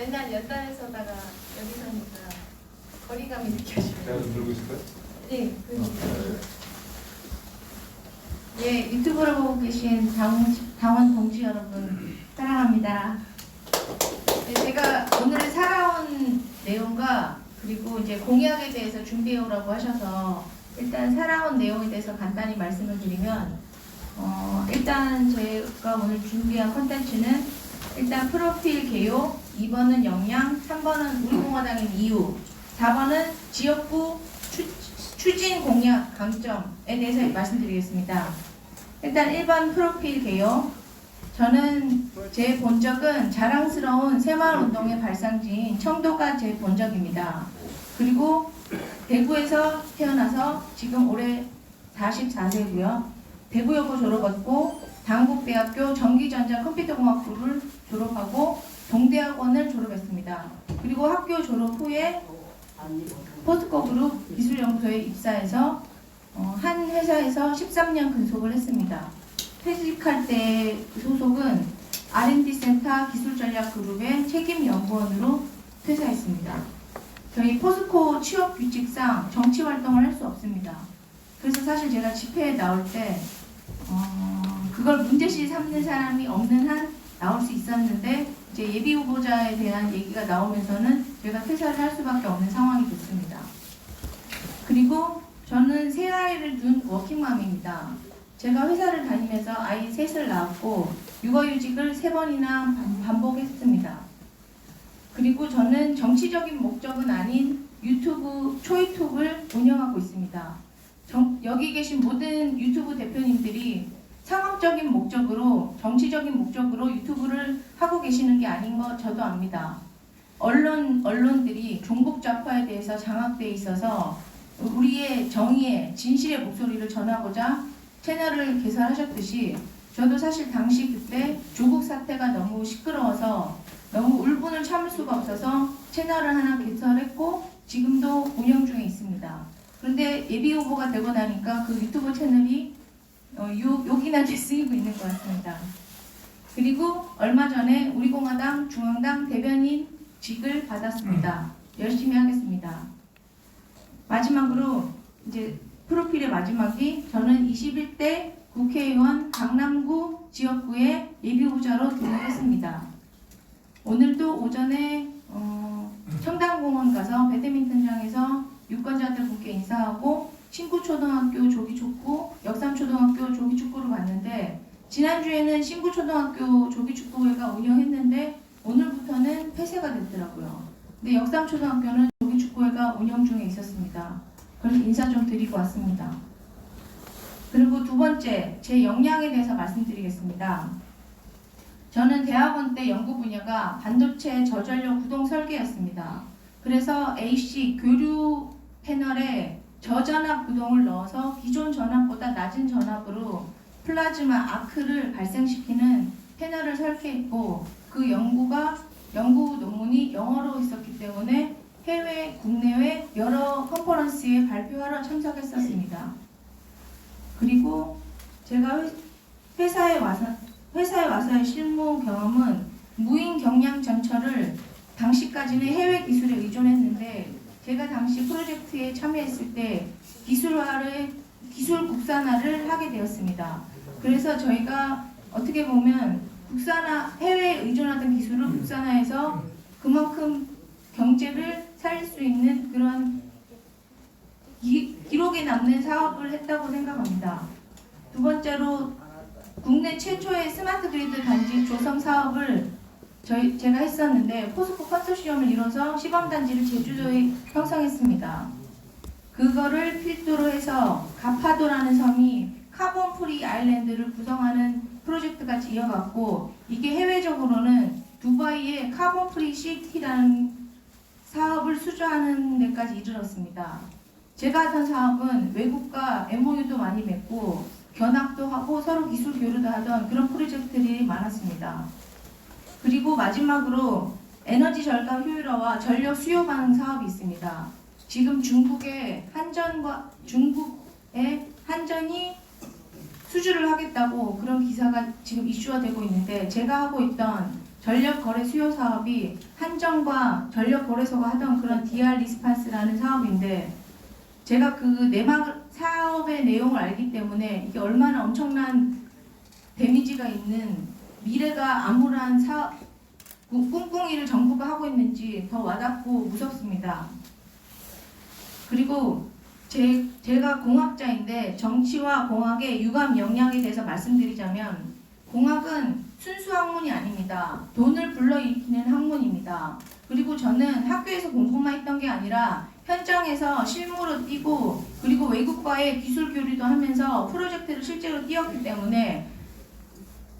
맨날 연단에서다가 여기서니까 거리감이 느껴져요. 제가 좀 들고 있을까요? 네, 예, 유튜브를 보고 계신 당원 동지 여러분 사랑합니다. 네, 제가 오늘 살아온 내용과 그리고 이제 공약에 대해서 준비해 오라고 하셔서 일단 살아온 내용에 대해서 간단히 말씀을 드리면 일단 제가 오늘 준비한 컨텐츠는 일단 프로필 개요, 2번은 역량, 3번은 우리공화당의 이유, 4번은 지역구 추진 공약 강점에 대해서 말씀드리겠습니다. 일단 1번 프로필 개요. 저는 제 본적은 자랑스러운 새마을운동의 발상지인 청도가 제 본적입니다. 그리고 대구에서 태어나서 지금 올해 44세고요. 대구여고 졸업했고 당국대학교 전기전자 컴퓨터공학부를 졸업하고 동대학원을 졸업했습니다. 그리고 학교 졸업 후에 포스코그룹 기술연구소에 입사해서 한 회사에서 13년 근속을 했습니다. 퇴직할 때 소속은 R&D센터 기술전략그룹의 책임연구원으로 퇴사했습니다. 저희 포스코 취업 규칙상 정치활동을 할 수 없습니다. 그래서 사실 제가 집회에 나올 때 그걸 문제시 삼는 사람이 없는 한 나올 수 있었는데 이제 예비 후보자에 대한 얘기가 나오면서는 제가 퇴사를 할 수밖에 없는 상황이 됐습니다. 그리고 저는 세 아이를 둔 워킹맘입니다. 제가 회사를 다니면서 아이 셋을 낳았고 육아휴직을 3번이나 반복했습니다. 그리고 저는 정치적인 목적은 아닌 유튜브 초이톡을 운영하고 있습니다. 여기 계신 모든 유튜브 대표님들이 상업적인 목적으로 정치적인 목적으로 유튜브를 하고 계시는 게 아닌 거 저도 압니다. 언론들이 종북 좌파에 대해서 장악돼 있어서 우리의 정의의 진실의 목소리를 전하고자 채널을 개설하셨듯이 저도 사실 당시 그때 조국 사태가 너무 시끄러워서 너무 울분을 참을 수가 없어서 채널을 하나 개설했고 지금도 운영 중에 있습니다. 그런데 예비 후보가 되고 나니까 그 유튜브 채널이 욕이나게 쓰이고 있는 것 같습니다. 그리고 얼마 전에 우리공화당 중앙당 대변인직을 받았습니다. 열심히 하겠습니다. 마지막으로 이제 프로필의 마지막이 저는 21대 국회의원 강남구 지역구의 예비후보자로 등록했습니다. 오늘도 오전에 청담공원 가서 배드민턴장에서 유권자들 분께 인사하고 신구초등학교 조기축구, 역삼초등학교 조기축구를 봤는데 지난주에는 신구초등학교 조기축구회가 운영했는데 오늘부터는 폐쇄가 됐더라고요. 근데 역삼초등학교는 조기축구회가 운영 중에 있었습니다. 그래서 인사 좀 드리고 왔습니다. 그리고 두 번째, 제 역량에 대해서 말씀드리겠습니다. 저는 대학원 때 연구 분야가 반도체 저전력 구동 설계였습니다. 그래서 AC 교류 패널에 저전압 구동을 넣어서 기존 전압보다 낮은 전압으로 플라즈마 아크를 발생시키는 패널을 설계했고 그 연구 논문이 영어로 있었기 때문에 해외, 국내외 여러 컨퍼런스에 발표하러 참석했었습니다. 그리고 제가 회사에 와서의 실무 경험은 무인 경량 전철을 당시까지는 해외 기술에 의존했는데 제가 당시 프로젝트에 참여했을 때 기술 국산화를 하게 되었습니다. 그래서 저희가 어떻게 보면 해외에 의존하던 기술을 국산화해서 그만큼 경제를 살릴 수 있는 그런 기록에 남는 사업을 했다고 생각합니다. 두 번째로 국내 최초의 스마트 그리드 단지 조성 사업을 제가 했었는데 포스코 컨소시엄을 이뤄서 시범단지를 제주도에 형성했습니다. 그거를 필두로 해서 가파도라는 섬이 카본 프리 아일랜드를 구성하는 프로젝트까지 이어갔고 이게 해외적으로는 두바이의 카본 프리 시티라는 사업을 수주하는 데까지 이르렀습니다. 제가 하던 사업은 외국과 MOU도 많이 맺고 견학도 하고 서로 기술 교류도 하던 그런 프로젝트들이 많았습니다. 그리고 마지막으로 에너지 절감 효율화와 전력 수요 반응 사업이 있습니다. 지금 중국의 한전이 수주를 하겠다고 그런 기사가 지금 이슈화 되고 있는데 제가 하고 있던 전력 거래 수요 사업이 한정과 전력 거래소가 하던 그런 DR 리스판스라는 사업인데 제가 그 내막 사업의 내용을 알기 때문에 이게 얼마나 엄청난 데미지가 있는 미래가 암울한 꿍꿍이를 정부가 하고 있는지 더 와닿고 무섭습니다. 그리고 제가 공학자인데 정치와 공학의 유감 영향에 대해서 말씀드리자면 공학은 순수 학문이 아닙니다. 돈을 불러일으키는 학문입니다. 그리고 저는 학교에서 공부만 했던 게 아니라 현장에서 실무로 뛰고 그리고 외국과의 기술 교류도 하면서 프로젝트를 실제로 뛰었기 때문에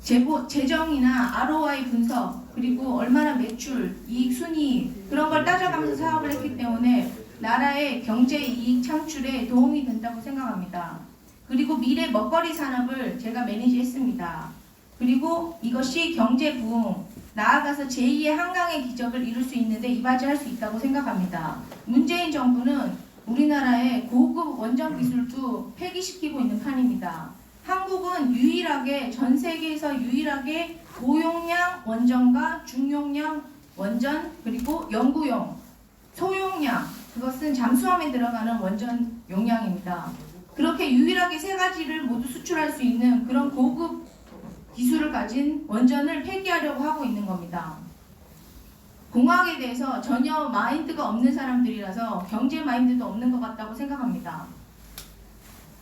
재정이나 ROI 분석 그리고 얼마나 매출, 이익 순위 그런 걸 따져가면서 사업을 했기 때문에 나라의 경제 이익 창출에 도움이 된다고 생각합니다. 그리고 미래 먹거리 산업을 제가 매니지했습니다. 그리고 이것이 경제 부흥, 나아가서 제2의 한강의 기적을 이룰 수 있는데 이바지할 수 있다고 생각합니다. 문재인 정부는 우리나라의 고급 원전 기술도 폐기시키고 있는 판입니다. 한국은 유일하게 전 세계에서 유일하게 고용량 원전과 중용량 원전 그리고 연구용 소용량 그것은 잠수함에 들어가는 원전 용량입니다. 그렇게 유일하게 세 가지를 모두 수출할 수 있는 그런 고급 기술을 가진 원전을 폐기하려고 하고 있는 겁니다. 공학에 대해서 전혀 마인드가 없는 사람들이라서 경제 마인드도 없는 것 같다고 생각합니다.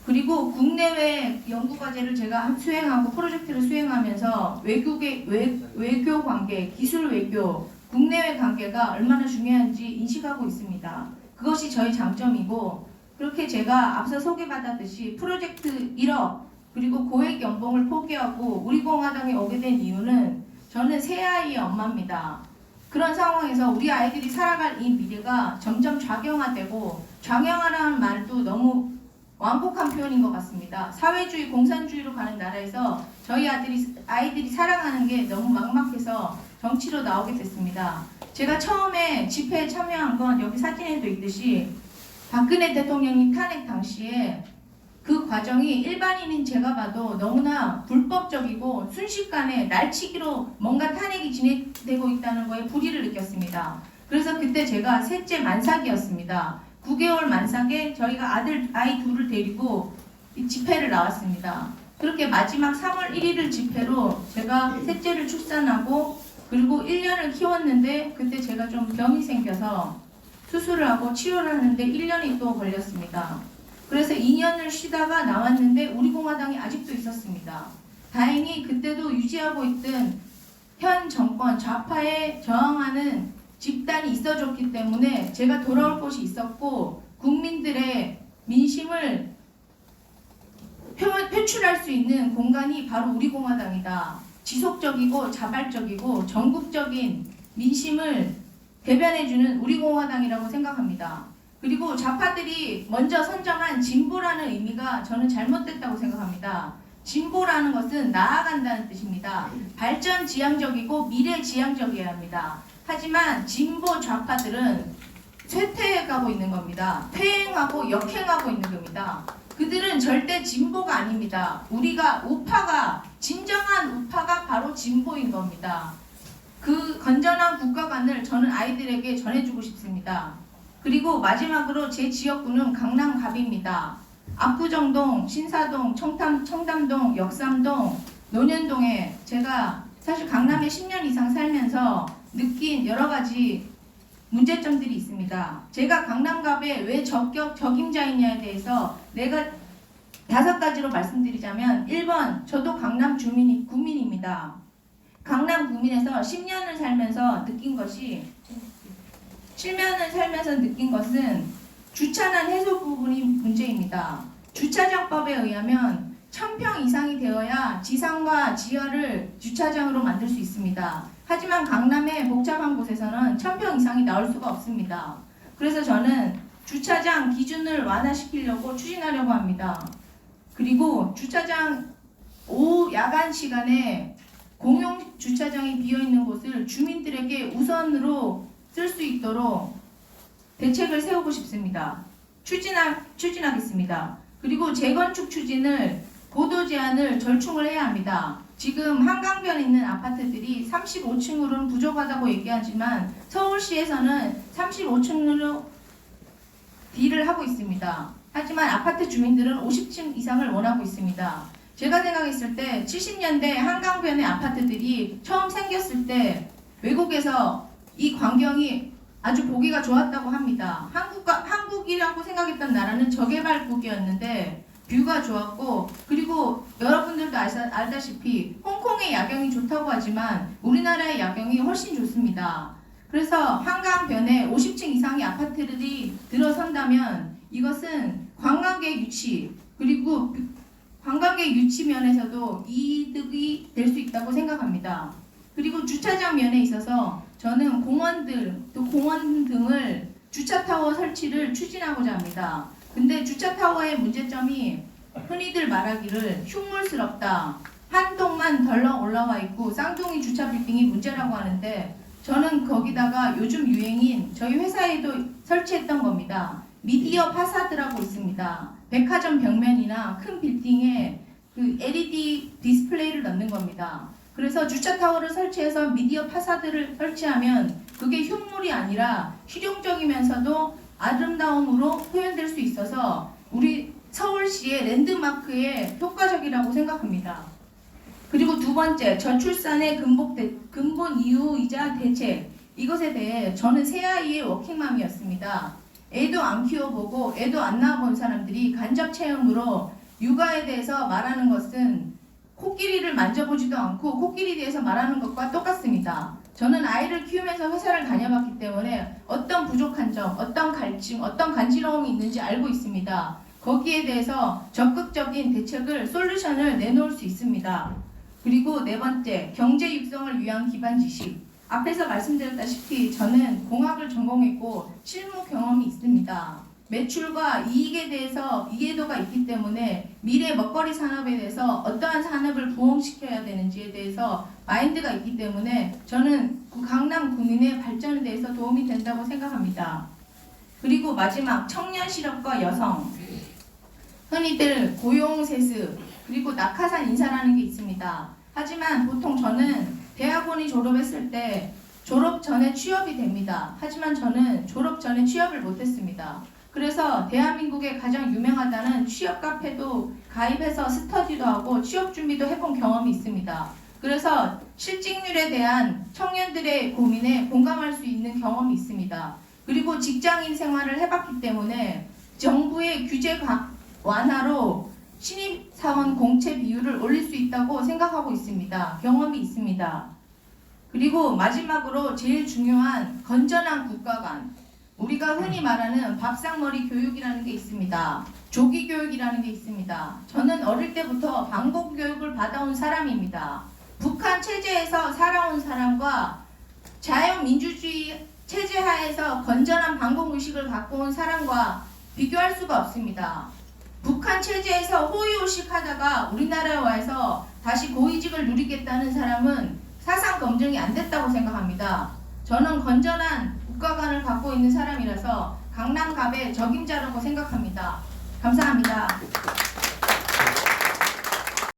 그리고 국내외 연구과제를 제가 수행하고 프로젝트를 수행하면서 외교 관계, 기술 외교, 국내외 관계가 얼마나 중요한지 인식하고 있습니다. 그것이 저희 장점이고 그렇게 제가 앞서 소개받았듯이 프로젝트 1억 그리고 고액 연봉을 포기하고 우리 공화당에 오게 된 이유는 저는 세 아이의 엄마입니다. 그런 상황에서 우리 아이들이 살아갈 이 미래가 점점 좌경화되고 좌경화라는 말도 너무 완곡한 표현인 것 같습니다. 사회주의, 공산주의로 가는 나라에서 저희 아이들이 살아가는 게 너무 막막해서 정치로 나오게 됐습니다. 제가 처음에 집회에 참여한 건 여기 사진에도 있듯이 박근혜 대통령이 탄핵 당시에 그 과정이 일반인인 제가 봐도 너무나 불법적이고 순식간에 날치기로 뭔가 탄핵이 진행되고 있다는 거에 불의를 느꼈습니다. 그래서 그때 제가 셋째 만삭이었습니다. 9개월 만삭에 저희가 아이 둘을 데리고 이 집회를 나왔습니다. 그렇게 마지막 3월 1일 집회로 제가 셋째를 출산하고 그리고 1년을 키웠는데 그때 제가 좀 병이 생겨서 수술을 하고 치료를 하는데 1년이 또 걸렸습니다. 그래서 2년을 쉬다가 나왔는데 우리 공화당이 아직도 있었습니다. 다행히 그때도 유지하고 있던 현 정권 좌파에 저항하는 집단이 있어줬기 때문에 제가 돌아올 곳이 있었고 국민들의 민심을 표출할 수 있는 공간이 바로 우리 공화당이다. 지속적이고 자발적이고 전국적인 민심을 대변해주는 우리 공화당이라고 생각합니다. 그리고 좌파들이 먼저 선정한 진보라는 의미가 저는 잘못됐다고 생각합니다. 진보라는 것은 나아간다는 뜻입니다. 발전지향적이고 미래지향적이어야 합니다. 하지만 진보 좌파들은 쇠퇴해가고 있는 겁니다. 퇴행하고 역행하고 있는 겁니다. 그들은 절대 진보가 아닙니다. 진정한 우파가 바로 진보인 겁니다. 그 건전한 국가관을 저는 아이들에게 전해주고 싶습니다. 그리고 마지막으로 제 지역구는 강남갑입니다. 압구정동, 신사동, 청담동, 역삼동, 논현동에 제가 사실 강남에 10년 이상 살면서 느낀 여러 가지 문제점들이 있습니다. 제가 강남갑에 왜 적임자이냐에 대해서 내가 5가지로 말씀드리자면 1번, 저도 강남 구민입니다. 강남 구민에서 10년을 살면서 느낀 것은 주차난 해소 부분이 문제입니다. 주차장법에 의하면 1000평 이상이 되어야 지상과 지하를 주차장으로 만들 수 있습니다. 하지만 강남의 복잡한 곳에서는 1000평 이상이 나올 수가 없습니다. 그래서 저는 주차장 기준을 완화시키려고 추진하려고 합니다. 그리고 주차장 오후 야간 시간에 공용 주차장이 비어있는 곳을 주민들에게 우선으로 쓸 수 있도록 대책을 세우고 싶습니다. 추진하겠습니다. 그리고 재건축 추진을 고도 제한을 절충을 해야 합니다. 지금 한강변에 있는 아파트들이 35층으로는 부족하다고 얘기하지만 서울시에서는 35층으로 딜을 하고 있습니다. 하지만 아파트 주민들은 50층 이상을 원하고 있습니다. 제가 생각했을 때 70년대 한강변의 아파트들이 처음 생겼을 때 외국에서 이 광경이 아주 보기가 좋았다고 합니다. 한국이라고 생각했던 나라는 저개발국이었는데 뷰가 좋았고, 그리고 여러분들도 알다시피 홍콩의 야경이 좋다고 하지만 우리나라의 야경이 훨씬 좋습니다. 그래서 한강변에 50층 이상의 아파트들이 들어선다면 이것은 관광객 유치, 그리고 관광객 유치 면에서도 이득이 될 수 있다고 생각합니다. 그리고 주차장 면에 있어서 저는 공원 등을 주차타워 설치를 추진하고자 합니다. 근데 주차타워의 문제점이 흔히들 말하기를 흉물스럽다, 한 동만 덜렁 올라와 있고 쌍둥이 주차 빌딩이 문제라고 하는데, 저는 거기다가 요즘 유행인 저희 회사에도 설치했던 겁니다. 미디어 파사드라고 있습니다. 백화점 벽면이나 큰 빌딩에 그 LED 디스플레이를 넣는 겁니다. 그래서 주차타워를 설치해서 미디어 파사드를 설치하면 그게 흉물이 아니라 실용적이면서도 아름다움으로 표현될 수 있어서 우리 서울시의 랜드마크에 효과적이라고 생각합니다. 그리고 두 번째, 저출산의 근본 이유이자 대책. 이것에 대해 저는 새아이의 워킹맘이었습니다. 애도 안 키워보고 애도 안 낳아본 사람들이 간접 체험으로 육아에 대해서 말하는 것은 코끼리를 만져보지도 않고 코끼리에 대해서 말하는 것과 똑같습니다. 저는 아이를 키우면서 회사를 다녀봤기 때문에 어떤 부족한 점, 어떤 갈증, 어떤 간지러움이 있는지 알고 있습니다. 거기에 대해서 적극적인 대책을, 솔루션을 내놓을 수 있습니다. 그리고 네 번째, 경제 육성을 위한 기반 지식. 앞에서 말씀드렸다시피 저는 공학을 전공했고 실무 경험이 있습니다. 매출과 이익에 대해서 이해도가 있기 때문에 미래 먹거리 산업에 대해서 어떠한 산업을 부흥시켜야 되는지에 대해서 마인드가 있기 때문에 저는 강남 구민의 발전에 대해서 도움이 된다고 생각합니다. 그리고 마지막, 청년 실업과 여성. 흔히들 고용세습, 그리고 낙하산 인사라는 게 있습니다. 하지만 보통 저는 대학원이 졸업했을 때 졸업 전에 취업이 됩니다. 하지만 저는 졸업 전에 취업을 못했습니다. 그래서 대한민국에 가장 유명하다는 취업 카페도 가입해서 스터디도 하고 취업 준비도 해본 경험이 있습니다. 그래서 실직률에 대한 청년들의 고민에 공감할 수 있는 경험이 있습니다. 그리고 직장인 생활을 해봤기 때문에 정부의 규제 완화로 신입사원 공채 비율을 올릴 수 있다고 생각하고 있습니다. 경험이 있습니다. 그리고 마지막으로 제일 중요한 건전한 국가관. 우리가 흔히 말하는 밥상머리 교육이라는 게 있습니다. 조기 교육이라는 게 있습니다. 저는 어릴 때부터 방공 교육을 받아온 사람입니다. 북한 체제에서 살아온 사람과 자유민주주의 체제 하에서 건전한 방공의식을 갖고 온 사람과 비교할 수가 없습니다. 북한 체제에서 호의호식 하다가 우리나라에 와서 다시 고위직을 누리겠다는 사람은 사상 검증이 안 됐다고 생각합니다. 저는 건전한 국가관을 갖고 있는 사람이라서 강남갑의 적임자라고 생각합니다. 감사합니다.